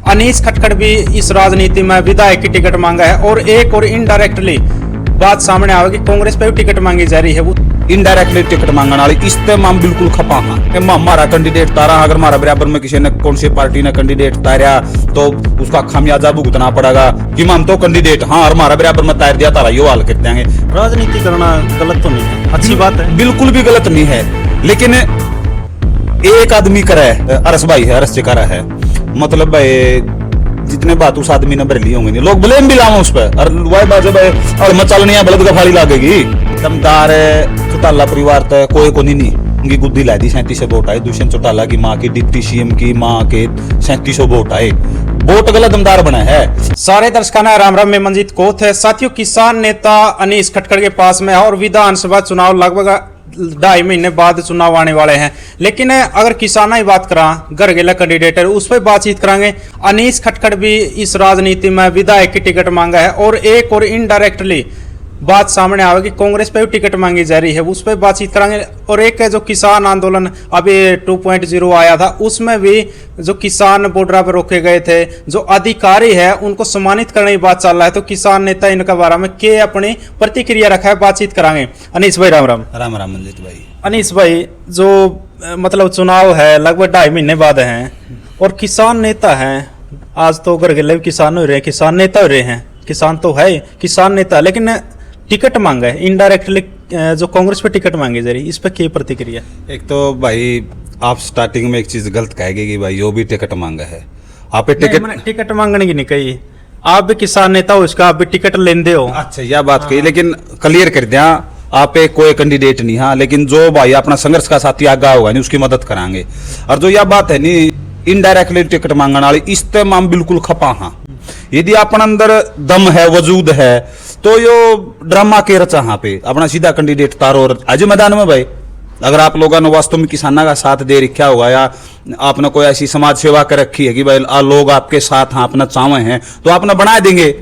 अनीस खटखड़ भी इस राजनीति में विधायक की टिकट मांगा है और एक और इनडायरेक्टली बात सामने आवेगी कांग्रेस पे भी टिकट मांगी जा रही है। वो इनडायरेक्टली टिकट मांगने वाली इस पे हम बिल्कुल खपा हाँ हमारा कैंडिडेट तारा, अगर हमारा बराबर में किसी ने कौन सी पार्टी ने कैंडिडेट तारा तो उसका खामियाजा भुगतना पड़ेगा कि हम तो कैंडिडेट हाँ और हमारा बराबर में तार दिया तारा यो हाल कर देंगे। राजनीति करना गलत तो नहीं है, अच्छी बात है, बिल्कुल भी गलत नहीं है, लेकिन एक आदमी करे अरस भाई है अरस चिकारा है, मतलब भाई जितने बात उस आदमी ने भर लिए होंगे नहीं लोग ब्लेम भी लावा उस पर और वही बात जब और मचलनी है बलद गफाड़ी लागेगी। दमदार चौटाला परिवार तक कोई को नहीं उनकी गुद्दी ला दी 3700 वोट आए। दुष्यंत चौटाला की माँ की डिप्टी सीएम की माँ के 3700 वोट आए, वोट गलत दमदार बना है। सारे दर्शकाना राम राम में मंजीत कोथ है। साथियों, किसान नेता अनीस खटखड़ के पास में है और विधानसभा चुनाव लगभग 2.5 महीने बाद चुनाव आने वाले हैं, लेकिन अगर किसाना ही बात करा घर गेला कैंडिडेट है उस पर बातचीत करांगे। अनीस खटखड़ भी इस राजनीति में विधायक की टिकट मांगा है और एक और इनडायरेक्टली बात सामने आवेगी कांग्रेस पे भी टिकट मांगी जा रही है, उस पर बातचीत करांगे। और एक जो किसान आंदोलन अभी 2.0 आया था उसमें भी जो किसान बॉर्डर पर रोके गए थे, जो अधिकारी है उनको सम्मानित करने की बात चल रहा है, तो किसान नेता इनका बारे में के अपनी प्रतिक्रिया रखा है, बातचीत करांगे। अनीस भाई राम राम। राम राम मंजित भाई। अनीस भाई, जो मतलब चुनाव है लगभग 2.5 महीने बाद हैं और किसान नेता हैं, आज तो घर गेले किसान हो रहे हैं, किसान नेता हो रहे हैं, किसान तो है किसान नेता, लेकिन टिकट मांगा है इनडायरेक्टली जो कांग्रेस पे टिकट मांगी जा रही, इस पे क्या प्रतिक्रिया? एक तो भाई आप स्टार्टिंग में एक चीज गलत कहेंगे कि भाई यो भी टिकट मांगा है, आप टिकट मांगने की नहीं कही, आप भी किसान नेता हो, इसका आप भी टिकट लेंदे हो। अच्छा यह बात कही, लेकिन क्लियर कर दिया आप एक कोई कैंडिडेट नहीं हाँ, लेकिन जो भाई अपना संघर्ष का साथी आगा होगा नहीं उसकी मदद करांगे। और जो यह बात है नहीं इनडायरेक्टली टिकट मांगने वाली इस पे हम बिल्कुल खपा हाँ। यदि अपन अंदर दम है वजूद है तो यो ड्रामा के रचा हाँ पे अपना सीधा कैंडिडेट तारो और आज मैदान में भाई अगर आप लोगों ने वास्तव में किसाना का साथ दे रखा होगा या आपने कोई ऐसी समाज सेवा कर रखी है कि भाई लोग आपके साथ हाँ अपना चावे हैं तो आपने बना देंगे।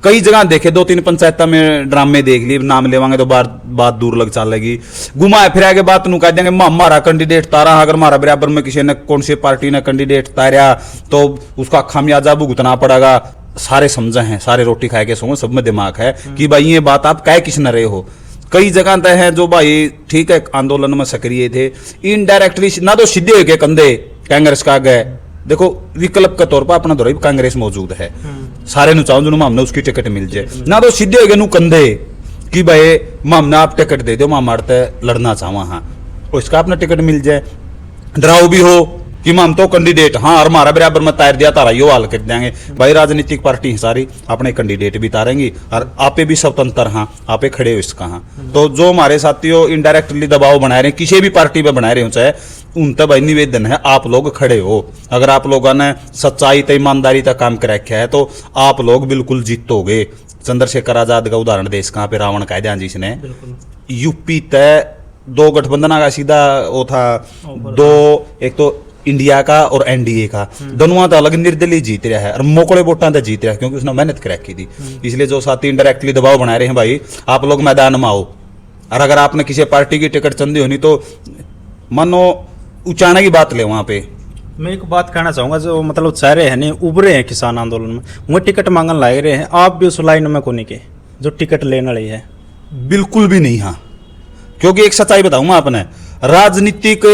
कई जगह देखे 2-3 पंचायत में ड्रामे देख लिए, नाम लेवांगे तो बात दूर लग चलेगी, घुमाए फिरा के बात कह देंगे हमारा कैंडिडेट तारा, अगर हमारा बराबर में किसी ने कौन सी पार्टी ने कैंडिडेट तारा तो उसका खामियाजा भुगतना पड़ेगा। सारे समझे हैं, सारे रोटी खाए के सोंगे, सब में दिमाग है कि भाई ये बात आप कह किस न रहे हो। कई जगह तय है जो भाई ठीक है आंदोलन में सक्रिय थे, इनडायरेक्टली ना तो सीधे हो के कंधे कांग्रेस का गए, देखो विकल्प के तौर पर अपना दौर कांग्रेस मौजूद है, सारे नु चाहो जो हमने उसकी टिकट मिल जाए, ना तो सीधे हो गए नु कंधे कि भाई हमने आप टिकट दे दो, मारते लड़ना चाहवा हाँ उसका अपना टिकट मिल जाए। डराओ भी हो कि हम तो कैंडिडेट हाँ और हमारा बराबर में तार दिया तारा यो हाल कर देंगे। भाई राजनीतिक पार्टी सारी अपने कैंडिडेट भी तारेंगी और आपे भी स्वतंत्र हाँ आपे खड़े हो इसका हाँ। तो जो हमारे साथियों इनडायरेक्टली दबाव बना रहे हैं किसी भी पार्टी पे बना रहे हो चाहे उन तक भाई निवेदन है आप लोग खड़े हो। अगर आप लोगों ने सच्चाई तय ईमानदारी तक काम कर रखा है तो आप लोग बिल्कुल जीतोगे। चंद्रशेखर आजाद का उदाहरण देश कहाँ पे रावण कह दिया जिसने यूपी तय 2 गठबंधन का सीधा वो था, 2 एक तो इंडिया का और एनडीए का, दोनों तो अलग निर्दलीय जीत रहा है और मोकड़े वोटा तक जीत रहा है क्योंकि उसने मेहनत कर रखी थी। इसलिए जो साथी इनडायरेक्टली दबाव बना रहे हैं भाई आप लोग मैदान में आओ और अगर आपने किसी पार्टी की टिकट चंदी होनी तो मानो उचाने की बात ले वहां पे। मैं एक बात कहना चाहूंगा, जो मतलब चाह रहे हैं नहीं उभरे हैं किसान आंदोलन में वो टिकट मांगने लाए रहे हैं, आप भी उस लाइन में को नहीं के जो टिकट लेने वाली है? बिल्कुल भी नहीं हाँ, क्योंकि एक सच्चाई बताऊंगा आपने, राजनीतिक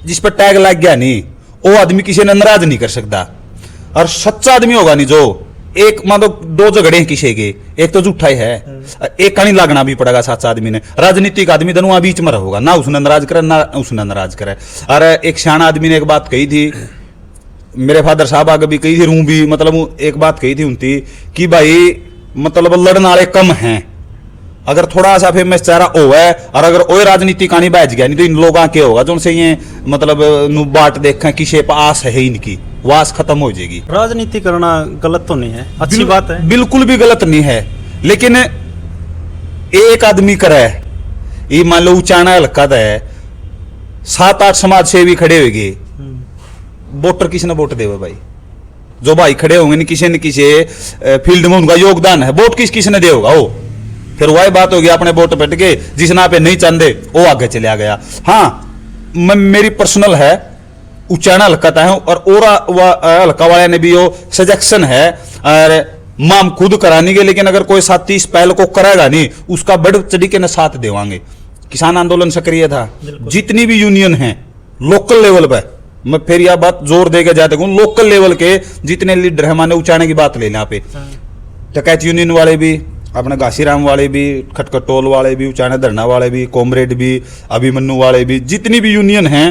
जिस पर टैग लग गया नहीं वो आदमी किसी ने नाराज नहीं कर सकता। और सच्चा आदमी होगा नहीं जो एक मान लो 2 झगड़े हैं किसी के, एक तो झूठा ही है, एक का नहीं लागना भी पड़ेगा सच्चा आदमी ने। राजनीतिक आदमी दोनों बीच में रहोगा, ना उसने नाराज करे ना उसने नाराज करे। और एक सियाना आदमी ने एक बात कही थी, मेरे फादर साहब आगे भी कही थी, रू भी मतलब एक बात कही थी उनकी कि भाई मतलब लड़ने वाले कम हैं, अगर थोड़ा सा फेमस चेहरा ओ है और अगर ओ राजनीति कहानी बैठ गया नहीं तो इन लोगों के होगा जो उनसे ये मतलब बाट देखें कि शेप आस है इनकी वास खत्म हो जाएगी। राजनीति करना गलत तो नहीं है, अच्छी बात है, बिल्कुल भी गलत नहीं है, लेकिन एक आदमी करे ये मान लो उचाना हल्का है 7-8 समाज सेवी खड़े होंगे, वोटर किसने वोट देवे भाई? जो भाई खड़े होंगे नहीं किसी न किसी फील्ड में उनका योगदान है, वोट किसने दे होगा वो? फिर वही बात होगी अपने वोट पट के जिस ना पे नहीं चाहते वो आगे चले गया। हाँ मेरी पर्सनल है उचाना हल्का है और हल्का वाले ने भी वो सजेक्शन है और माम खुद करानी के, लेकिन अगर कोई साथी इस पहल को करेगा नहीं उसका बढ़ चढ़ी के न साथ देवांगे। किसान आंदोलन सक्रिय था, जितनी भी यूनियन है लोकल लेवल पे, मैं फिर यह बात जोर देकर जाते हूँ, लोकल लेवल के जितने लीडर है माने उचाने की बात ले लें यहाँ पे, टकैत यूनियन वाले भी, अपने घासीराम वाले भी, खटकटोल वाले भी, उचाने धरना वाले भी, कॉमरेड भी, अभिमन्यु वाले भी, जितनी भी यूनियन है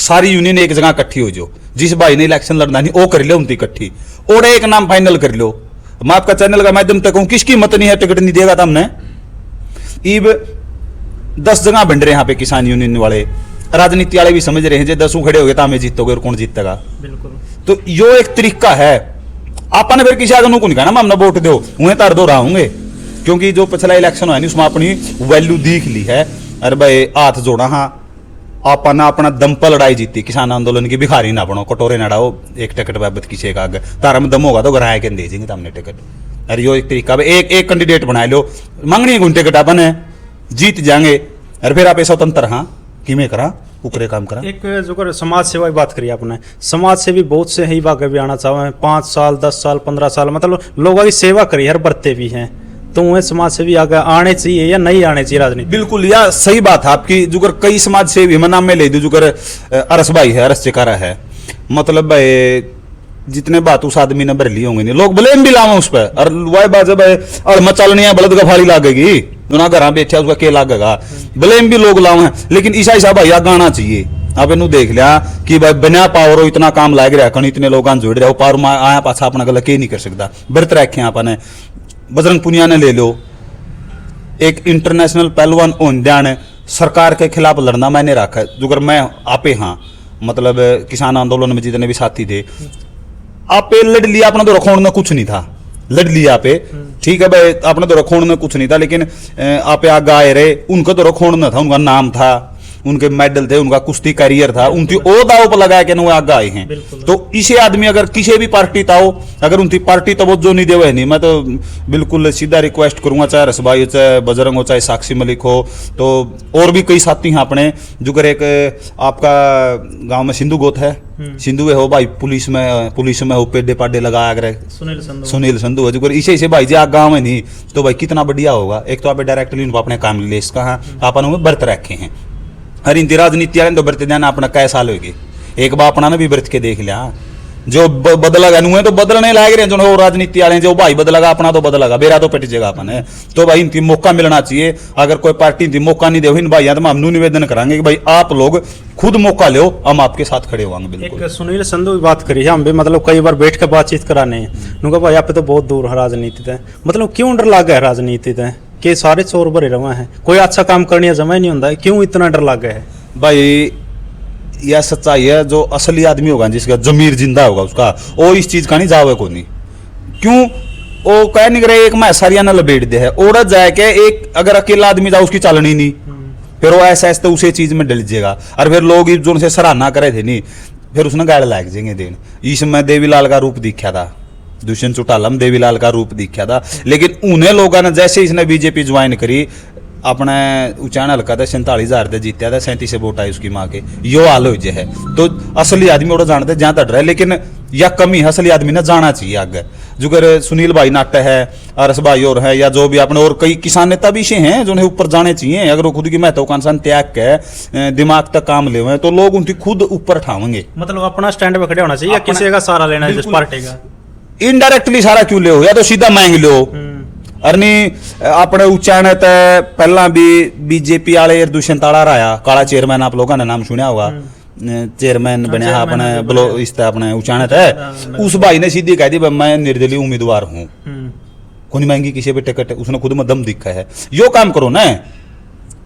सारी यूनियन एक जगह इकट्ठी हो जो, जिस भाई ने इलेक्शन लड़ना नहीं वो कर लो उनकी इकट्ठी और एक नाम फाइनल कर लो। मैं आपका चैनल का माध्यम तक हूं, किसकी मत नहीं है टिकट नहीं देगा था हमने। ईब 10 जगह बन रहे यहाँ पे किसान यूनियन वाले, राजनीति वाले भी समझ रहे हैं, जो 10 खड़े हो गए तो हमें जीतोगे और कौन जीतेगा। बिल्कुल, तो यो एक तरीका है। आपने फिर किसी आगे को नहीं कहना हमने वोट दो, उन्हें तार दो रहोगे, क्योंकि जो पिछला इलेक्शन हुआ नहीं उसमें अपनी वैल्यू देख ली है। अरे भाई हाथ जोड़ा, हाँ आपने अपना दम पर लड़ाई जीती किसान आंदोलन की, भिखारी ना बनो, कटोरे ना डाओ, एक टिकट बाबत किसी का आगे तारा में दम होगा तो घर आए के दे देंगे हमने टिकट। अरे यो एक तरीका, एक एक कैंडिडेट बना लो, मांगनी है टिकट अपन है, जीत जाएंगे। अरे फिर आप स्वतंत्र, हाँ किमें करा उकरे काम करा। एक जो कर समाज सेवा की बात करी आपने, समाज से भी बहुत से ही बागे भी आना चाहे, 5 साल 10 साल 15 साल मतलब लोगों की सेवा करी हर बरते भी हैं, तो वह समाज से भी आगे आने चाहिए या नहीं आने चाहिए राजनीति। बिल्कुल, या सही बात है आपकी। जुगर कई समाज सेवी मैं नाम में ले दू, जुगर अरस भाई है, अरस चिकारा है, मतलब भाई जितने बात उस आदमी ने भर ली होंगे नहीं, लोग ब्लेम भी लावा उस पर, और वह बात जब अड़म चलनी है बलद गफाड़ी लागेगी, ना घर बैठा उसका के लागेगा, ब्लेम भी लोग लाओ हैं। लेकिन ईसा हिसाब भाई आगे आना चाहिए। अब इन देख लिया कि भाई बिना पावर इतना काम लाग रहा है, इतने लोग जोड़ रहे हो, पावर में आया पाछा अपना गला के नहीं कर सकता, व्रत रखे आपने। बजरंग पुनिया ने ले लो, एक इंटरनेशनल पहलवान ओंध्यान सरकार के खिलाफ लड़ना मैंने रखा, जुगर मैं आपे, हाँ मतलब किसान आंदोलन में जितने भी साथी थे आपे लड़ लिया, अपना तो रखोण में कुछ नहीं था, लड़ लिया आपे, ठीक है भाई अपना तो रखोण में कुछ नहीं था, लेकिन आपे आगे आए रहे, उनका तो रखोण न था, उनका नाम था, उनके मेडल थे, उनका कुश्ती करियर था, उनकी ओ दाव पर लगाया कि वो आगे आए हैं। तो इसे आदमी अगर किसी भी पार्टी था हो, अगर उनकी पार्टी तो वो जो नहीं देवे नहीं, मैं तो बिल्कुल सीधा रिक्वेस्ट करूंगा, चाहे रसभाई हो, चाहे बजरंग हो, चाहे साक्षी मलिक हो, तो और भी कई साथी हैं अपने, जुगर एक आपका गांव में सिंधु गोत है, सिंधु हो भाई, पुलिस में हो, पेडे पाडे लगा अगर सुनील संधु है, जुगर इसे भाई जी आप गाँव में नहीं तो भाई कितना बढ़िया होगा। एक तो आप डायरेक्टली उनको अपने काम ले, इसका हाँ अपन व्रत रखे हैं, हर इंदी राजनीति वाले तो व्रत देना अपना कै साल होगी, एक बार अपना ने भी व्रत के देख लिया, जो बदला नुए तो बदलने लायक रहे, जो राजनीति वाले जो भाई बदलेगा अपना तो बदलेगा, बेरा तो पिट जाएगा अपने। तो भाई इनकी मौका मिलना चाहिए, अगर कोई पार्टी इनकी मौका नहीं दे इन भाई तो हम निवेदन कराएंगे कि भाई आप लोग खुद मौका लो, हम आपके साथ खड़े होंगे। बिल्कुल, एक सुनील संधू की बात करी है, हम भी मतलब कई बार बैठ कर बातचीत कराने नुका भाई आप तो बहुत दूर है राजनीति से, मतलब क्यों डर लगा है राजनीति से कि सारे चोर भरे रवा है, कोई अच्छा काम करने जमा नहीं होता, क्यों इतना डर लगा है? भाई यह सच्चाई है, जो असली आदमी होगा जिसका जमीर जिंदा होगा उसका वो इस चीज का नहीं जावे को नहीं, क्यों वो कह नहीं करे एक मैं सारिया न लपेट दे है, औरत जाए के एक अगर अकेला आदमी जाओ उसकी चलनी नहीं, फिर वो ऐसा तो उसे चीज में डल जाएगा, और फिर लोग जो उनसे सराहना करे थे नहीं, फिर उसने गाड़ लाग जाएंगे देन। इसमें देवीलाल का रूप दिखा था, दुष्यंत चौटाला में देवीलाल का रूप दिखा था, लेकिन उन्हें लोगों ने जैसे इसने बीजेपी ज्वाइन करी, अपने उचाना हल्का था 47,000 से जीत्या था, 37 से वोट आई उसकी माँ के, यो हाल हो जाए है। तो असली आदमी और जानते जहाँ तक रहे, लेकिन यह कमी है, असली आदमी ने जाना चाहिए आगे। जुगर सुनील भाई नाट्य है, अरस भाई और है, या जो भी अपने और कई किसान नेता भी से हैं जो ऊपर जाने चाहिए, अगर वो खुद की महत्वाकांक्षा त्याग के दिमाग तक काम ले हुए तो लोग उनकी खुद ऊपर उठाएंगे। मतलब अपना स्टैंड पे खड़े होना चाहिए, या किसी का सहारा लेना है जिस पार्टी का? इनडायरेक्टली सारा क्यों ले हो, या तो सीधा मांग लो, अरनी अपने उच्चारण पहला भी बीजेपी वाले दुष्यंत रहा काला चेयरमैन, आप लोगों ने नाम सुना होगा, चेयरमैन बनया अपने ब्लो इस अपने उचाने है, उस भाई ने सीधी कह दी मैं निर्दलीय उम्मीदवार हूँ, कोई महंगी किसी भी टिकट, उसने खुद में दम दिखा है। यो काम करो ना,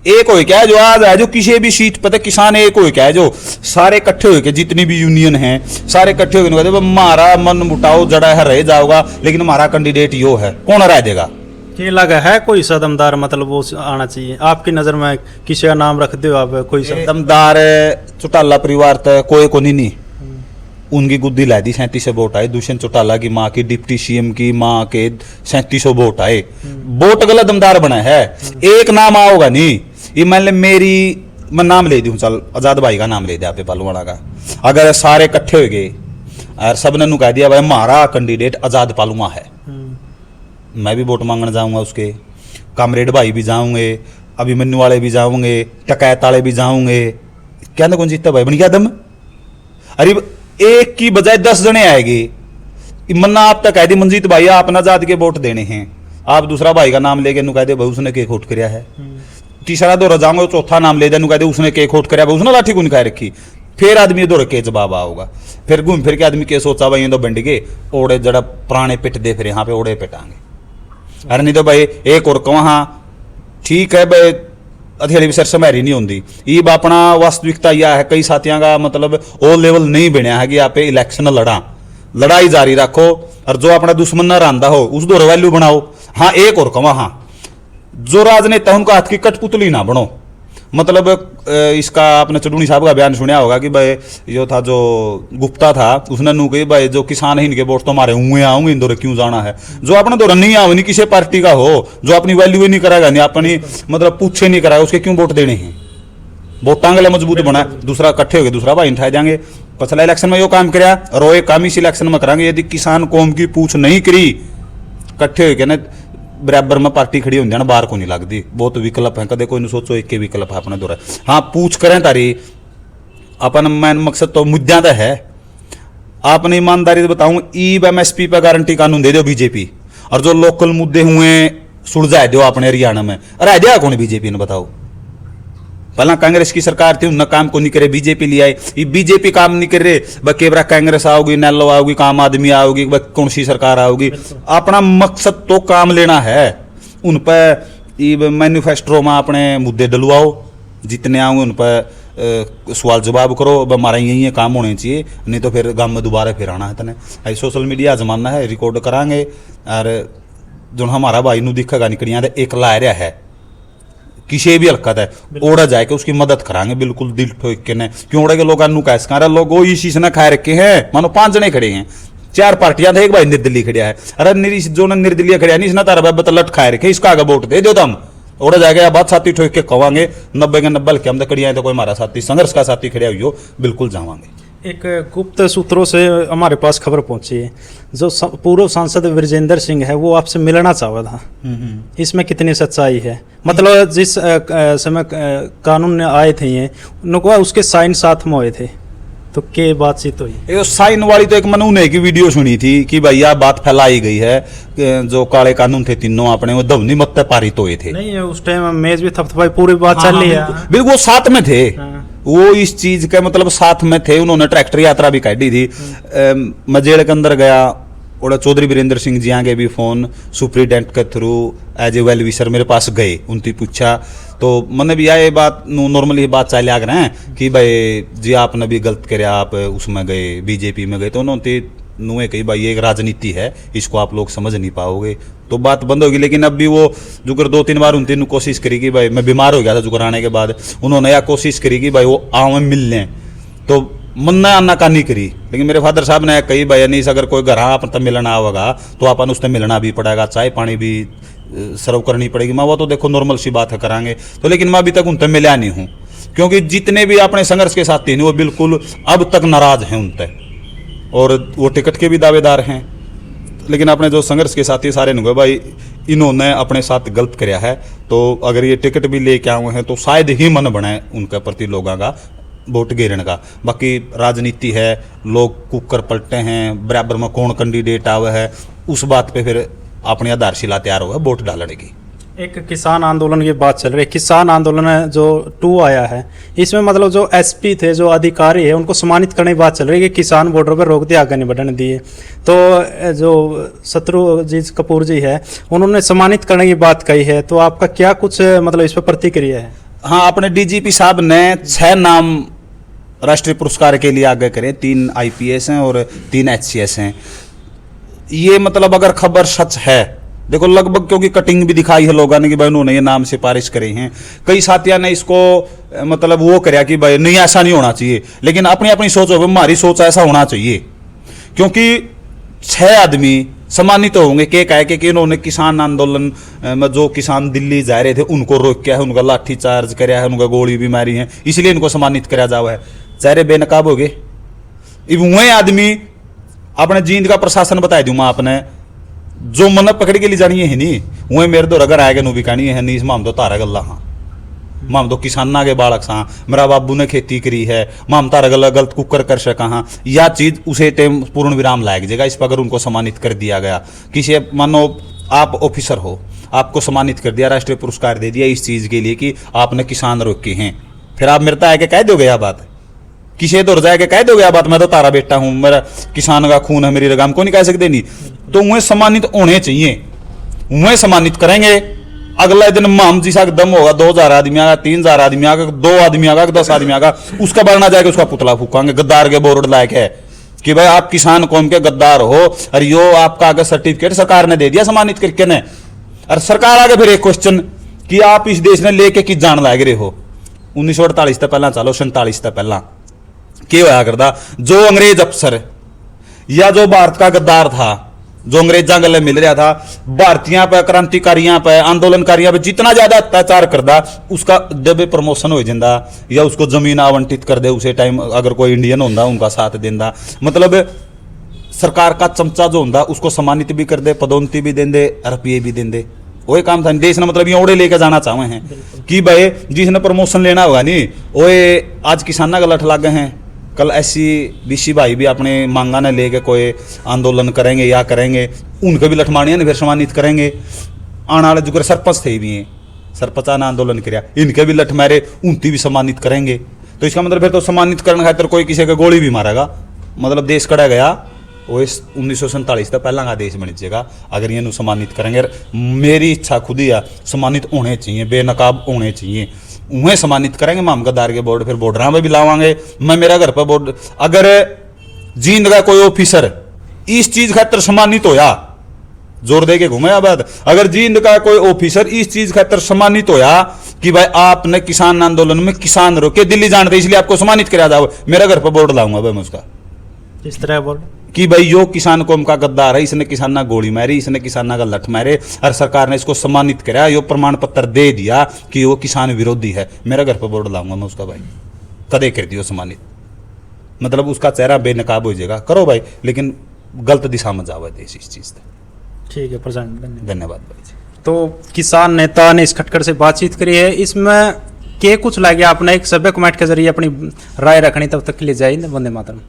एक हो क्या है जो आज है जो किसी भी सीट पता किसान एक हो क्या है जो सारे इकट्ठे हो के जितनी भी यूनियन है सारे इकट्ठे हो गए, हमारा मन मुटाओ जड़ा है रह जाओगा, लेकिन हमारा कैंडिडेट यो है, कौन रह देगा? क्या लगा है कोई सदमदार, मतलब वो आना चाहिए आपकी नजर में, किसी का नाम रख दो आप? कोई सदमदार चौटाला परिवार तक कोई को नहीं, उनकी गुद्दी लाई दी 37 वोट आए, दुष्यंत चौटाला की माँ की, डिप्टी सीएम की माँ के 37 वोट आए, वोट गलत दमदार बना है, एक नाम आओगा नहीं। ये मान ले मेरी मैं नाम ले दूं, चल आजाद भाई का नाम ले दिया पे पालूवाड़ा का, अगर सारे इकट्ठे हो गए और सबने नु कह दिया भाई हमारा कैंडिडेट आजाद पालुआ है, मैं भी वोट मांगने जाऊंगा, उसके कामरेड भाई भी जाऊंगे, अभिमन्यु वाले भी जाऊंगे, टकैत वाले भी जाऊंगे, क्या ना कौन जीतता भाई बन गया दम। अरे एक की बजाय 10 जने आएंगे, मन्ना आप तक कह दी मंजीत भाई आप ना जात के वोट देने हैं, आप दूसरा भाई का नाम लेके नु कह दे भाई उसने के खोट कराया है, तीसरा दौरा जाऊंगा चौथा नाम ले दे नु कह दे उसने के खोट कराया, उसने लाठी कौन खाए रखी, फिर आदमी दौड़ के जवाब आओगा, फिर घूम फिर के आदमी के सोचा भाई ये तो बंड गए ओड़े जड़ा पुराने पिट दे, फिर यहाँ पे ओड़े पिटांगे। अरे नहीं तो भाई एक और कहा ठीक है भाई अधेड़ी विसर समहरी नहीं होती, ईब अपना वास्तविकता यह है कई साथियों का मतलब ओ लेवल नहीं बनया है कि आप इलेक्शन लड़ाई जारी रखो और जो अपना दुश्मन न रांधा हो उस दो वैल्यू बनाओ। हाँ एक और कमा, हाँ जो राजनेता उनका हाथ की कठपुतली ना बनो, मतलब इसका आपने चुड़ूनी साहब का बयान सुना होगा कि भाई जो था जो गुप्ता था उसने नू कही भाई जो किसान है इनके वोट तो हमारे हुए आऊंगे इन दौरे क्यों जाना है, जो अपना दौरा नहीं आओ नहीं किसी पार्टी का हो, जो अपनी वैल्यू ही नहीं कराएगा नहीं अपनी मतलब पूछे नहीं कराएगा उसके क्यों वोट देने हैं, वोट टांगले मजबूत बना, दूसरा इकट्ठे हो गए दूसरा भाई उठाए जाएंगे। पिछला इलेक्शन में यो काम कराया और वो एक काम इस इलेक्शन में कराएंगे, यदि किसान कौम की पूछ नहीं करी इकट्ठे हो गए ना बराबर में पार्टी खड़ी होंगी ना बाहर को नहीं लगती, बहुत विकल्प है, कदे कोई नहीं सोचो एक के विकल्प है अपने दौरा। हाँ पूछ करें तारी अपन मैन मकसद तो मुद्दा तो है, आपने ईमानदारी से बताऊं ईब एमएसपी पर गारंटी कानून दे दो बीजेपी, और जो लोकल मुद्दे हुए सुलझा दो अपने हरियाणा में, अरे दिया कौन बीजेपी ने बताओ, पहला कांग्रेस की सरकार थी उन काम को नहीं करे बीजेपी ले आई, ये बीजेपी काम नहीं कर रहे बकेबरा कांग्रेस आओगी नेलो आओगी काम आदमी आओगी कौन सी सरकार आओगी, अपना मकसद तो काम लेना है, उन पर मैन्युफेस्टो में अपने मुद्दे डलवाओ, जितने आओगे उन पर सवाल जवाब करो, हमारा यही काम होने चाहिए, नहीं तो फिर गांव में दोबारा फिर आना है तने, ऐसे सोशल मीडिया जमाना है रिकॉर्ड करांगे और जो हमारा भाई नू दिखेगा निकलिया एक ला रहा है किसी भी हरकत है ओड़ा जाए के उसकी मदद करांगे बिल्कुल दिल ठोक के ने, क्यों ओड़े के लोग कैसे लोग वो इसी से खाए रखे हैं, मानो 5 जने खड़े हैं 4 पार्टियां थे एक भाई निर्दलीय खड़िया है, अरे जो निर्दलीय खड़िया नहीं इसना तारा भाई लट खाए रखे इसका आगे वोट दे दो तुम, ओड़ा जाएगा बात साथी ठोक के कवांगे 90 के 90 के हम तो खड़िया है तो कोई हमारा साथी संघर्ष का साथी खड़िया हुई हो बिल्कुल जावांगे। एक गुप्त सूत्रों से हमारे पास खबर पहुंची है जो पूर्व सांसद विजेंद्र सिंह है वो आपसे मिलना चाहा था, इसमें कितनी सच्चाई है, मतलब जिस समय कानून आए थे ये उनको उसके साइन साथ में हुए थे तो के बातचीत हुई, ये साइन वाली तो एक मनूने की वीडियो सुनी थी कि भाई यह बात फैलाई गई है जो काले कानून थे तीनों अपने वो दवनी मत पारित हुए थे, नहीं उस टाइम मेज भी थपथपाई पूरी बात चल रही है बिल्कुल वो साथ में थे, वो इस चीज के मतलब साथ में थे, उन्होंने ट्रैक्टर यात्रा भी काटी थी, मजेड़ के अंदर गया और चौधरी वीरेंद्र सिंह जी आगे भी फोन सुप्रीडेंट के through as a well wisher मेरे पास गए, उनसे पूछा तो मैंने भी ये बात नॉर्मली बात चाहे आ रहे हैं कि भाई जी आपने भी गलत करे आप उसमें गए बीजेपी में गए, तो उन्होंने नुए कही भाई ये एक राजनीति है इसको आप लोग समझ नहीं पाओगे, तो बात बंद होगी। लेकिन अब भी वो जुकर 2-3 बार उन तीनों कोशिश करी कि भाई मैं बीमार हो गया था जुकर आने के बाद, उन्होंने यह कोशिश करी कि भाई वो आओ मिल लें, तो मन्ना आना का नहीं करी, लेकिन मेरे फादर साहब ने कही भाई नहीं अगर कोई घर अपन तब मिलना होगा तो अपन उससे मिलना भी पड़ेगा, चाय पानी भी सर्व करनी पड़ेगी, मैं वो तो देखो नॉर्मल सी बात है करांगे, तो लेकिन मैं अभी तक उनसे मिला नहीं हूँ क्योंकि जितने भी अपने संघर्ष के साथी हैं वो बिल्कुल अब तक नाराज हैं उनसे और वो टिकट के भी दावेदार हैं, लेकिन अपने जो संघर्ष के साथी सारे नहीं भाई इन्होंने अपने साथ गलत कराया है, तो अगर ये टिकट भी लेके आए हैं तो शायद ही मन बनाए उनके प्रति लोगों का वोट गिरने का, बाकी राजनीति है लोग कुकर पलटे हैं बराबर में कौन कैंडिडेट आवे है उस बात पे फिर अपनी आधारशिला तैयार होगा वोट डालने की। एक किसान आंदोलन की बात चल रही है, किसान आंदोलन जो 2 आया है इसमें मतलब जो एसपी थे जो अधिकारी है उनको सम्मानित करने की बात चल रही है कि किसान बॉर्डर पर रोक दिए आगे नहीं बढ़ने दिए, तो जो शत्रुजीत कपूर जी है उन्होंने सम्मानित करने की बात कही है, तो आपका क्या कुछ मतलब इस पर प्रतिक्रिया है? हाँ अपने डीजीपी साहब ने 6 नाम राष्ट्रीय पुरस्कार के लिए आगे करे, 3 IPS हैं और 3 HCS हैं, ये मतलब अगर खबर सच है देखो लगभग क्योंकि कटिंग भी दिखाई है लोगों ने कि भाई उन्होंने ये नाम सिफारिश करे हैं, कई साथियों ने इसको मतलब वो कराया कि भाई नहीं ऐसा नहीं होना चाहिए, लेकिन अपनी अपनी सोच हो हमारी सोच ऐसा होना चाहिए क्योंकि 6 आदमी सम्मानित होंगे के कहे कि इन्होंने किसान आंदोलन में जो किसान दिल्ली जा रहे थे उनको रोका है, उनका लाठी चार्ज कराया है, उनका गोली भी मारी है, इसलिए इनको सम्मानित करा जावा है। चारे बेनकाब हो गए। वही आदमी अपने जींद का प्रशासन बता दूँ मैं आपने, जो मन पकड़ के ले जानी है नहीं वही मेरे दो अगर आएगा नो भी कहनी है नहीं, इसमें हम तो तारा गल्ला हाँ, माम तो किसाना के बालक सा, मेरा बाबू ने खेती करी है, माम तारा गल्ला गलत कुकर कर सका हाँ, या चीज उसे टाइम पूर्ण विराम लायक जाएगा। इस पर अगर उनको सम्मानित कर दिया गया, किसी मानो आप ऑफिसर हो, आपको सम्मानित कर दिया, राष्ट्रीय पुरस्कार दे दिया इस चीज के लिए कि आपने किसान रोके हैं, फिर आप मेरे आके कह दोगे यह बात, किसी दूर जाके कह दोगे यह बात, मैं तो तारा बेटा हूं, मेरा किसान का खून है मेरी रगाम, को नहीं कह सकते नहीं। तो वह सम्मानित होने चाहिए, वह सम्मानित करेंगे। अगला दिन माम जी सा दम होगा, 2000 आदमी आगा, 3000 आदमी आगा, 2 आदमी आगा, 10 आदमी आगा, उसका बढ़ना जाएगा, उसका पुतला फूकांगे गद्दार के बोर्ड लायक है कि भाई आप किसान कौम के गद्दार हो, और यो आपका आगे सर्टिफिकेट सरकार ने दे दिया सम्मानित करके ने। और सरकार आगे फिर एक क्वेश्चन कि आप इस देश ने लेके कि जान लाग रहे हो। 1948 तक पहला चलो, 47 तक पहला क्या होया करता, जो अंग्रेज अफसर या जो भारत का गद्दार था, जो अंग्रेजा गले मिल रहा था, भारतीय पे, क्रांतिकारियों पे, आंदोलनकारियों पे जितना ज्यादा अत्याचार करता, उसका जब प्रमोशन हो जाता या उसको जमीन आवंटित कर दे उसे टाइम, अगर कोई इंडियन होता उनका साथ देंदा, मतलब सरकार का चमचा जो होता उसको सम्मानित भी कर दे, पदोन्नति भी देंदे, रुपये भी देंदे। वही काम था देश ने, मतलब ये ओड़े लेके जाना चाहे हैं कि भाई जिसने प्रमोशन लेना होगा नहीं, वो आज किसाना का लठ लागे हैं, कल ऐसी बीसी भाई भी अपने मांगा ने लेके कोई आंदोलन करेंगे या करेंगे, उनको भी लठमानिया ने फिर सम्मानित करेंगे। आने वाले जो सरपंच थे भी हैं, सरपंचा ने आंदोलन किया, इनके भी लठ मारे, उनकी भी सम्मानित करेंगे। तो इसका मतलब फिर तो सम्मानित करने खातिर कोई किसी का गोली भी मारेगा, मतलब देश कड़ा गया। वो इस 1947 तक पहला का देश बन जाएगा अगर ये सम्मानित करेंगे। मेरी इच्छा खुद ही है, सम्मानित होने चाहिए, बेनकाब होने चाहिए, उन्हें सम्मानित करेंगे। हम गद्दार के बोर्ड फिर बॉर्डर में भी लावांगे। मैं मेरा घर पर बोर्ड, अगर जींद का कोई ऑफिसर इस चीज खातर सम्मानित होया, जोर दे के घूमे बात, अगर जींद का कोई ऑफिसर इस चीज खातर सम्मानित होया कि भाई आपने किसान आंदोलन में किसान रोके, दिल्ली जान दे इसलिए आपको सम्मानित कराया जाओ, मेरा घर पर बोर्ड लाऊंगा भाई मैं उसका, इस तरह बोर्ड कि भाई यो किसान कौम का गद्दार है, इसने किसाना गोली मारी, इसने किसाना का लठ मारे, और सरकार ने इसको सम्मानित कराया, यो प्रमाण पत्र दे दिया कि वो किसान विरोधी है, मेरा घर पर बोर्ड लाऊंगा मैं उसका भाई, कदे कर दियो सम्मानित, मतलब उसका चेहरा बेनकाब हो जाएगा। करो भाई, लेकिन गलत दिशा में जाओ देश इस चीज से। ठीक है प्रधान, धन्यवाद भाई जी। तो किसान नेता ने इस खटखड़ से बातचीत करी है, इसमें के कुछ लगे आपने एक सभ्य कमेंट के जरिए अपनी राय रखनी, तब तक के लिए जाइए। वंदे मातरम।